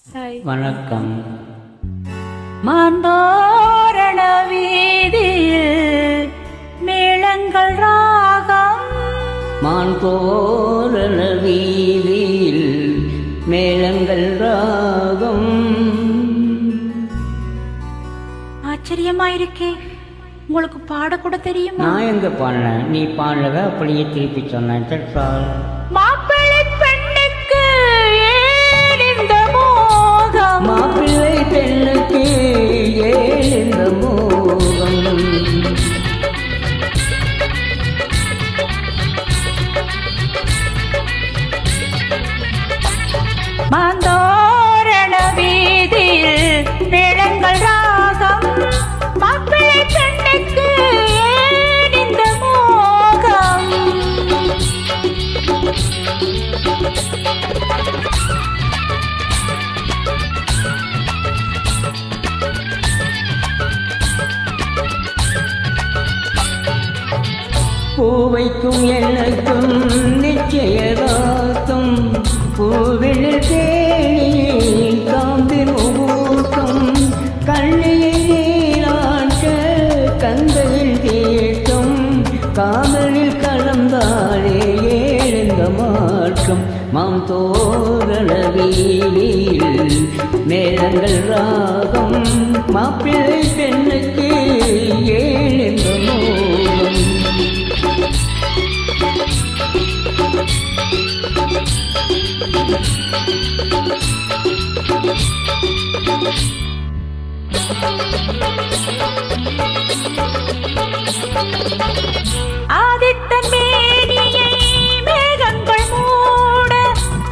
வணக்கம். மாந்தோரண வீதியில் மேளங்கள் ராகம். மாந்தோரண வீதியில் மேளங்கள் ராகம். ஆச்சரியமாயிருக்கே, உங்களுக்கு பாடக்கூட தெரியுமா? நான் எங்க பாடினேன், நீ பாடலவே அப்படியே திருப்பி சொன்னேன். மாப்பிள்ளை பெண்ணுக்கு ஏன் இந்த மோகம்? மாப்பிள்ளை பெண்ணுக்கு ஏன் இந்த மோகம்? மாந்தோரண வீதியில் மேளங்கள் ராகம். மாப்பிள்ளை பெண்ணுக்கு ஏன் இந்த மோகம்? பூவைக்கும் எனக்கும் நிச்சயதார்த்தம். பூவினில் தேனியின் காந்தி முகூர்த்தம். கண்ணியை நீராட்ட கந்தையில் தீர்த்தம். காதலில் கலந்தாலே ஏழுந்த மாற்றம். மாந்தோரண வீதியில் மேளங்கள் ராகம். மாப்பிள்ளை பெண்ணுக்கு ஏழுந்த மோகம். ஆதித்தன் மேனியை மேகங்கள் மூட.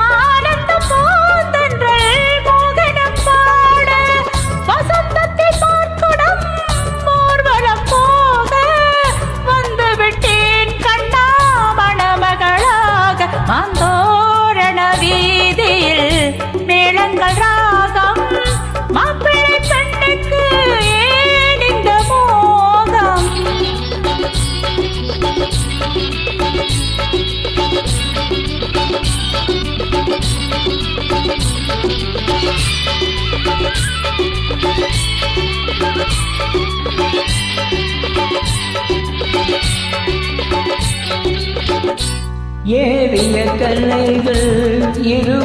ஆனந்த பூந்தன்றல் மோகனம் பாட. வசந்தத்தில் பார்க்குடம் ஊர்வலம் போக. வந்து விட்டேன் கண்ணா மணமகளாக. மாந்தோரண வீதியில் மேளங்கள் ராகம். மாப்பிள்ளை பெண்ணுக்கு ஏன் இந்த மோகம்? ஏறிய கல்லைகள் இரு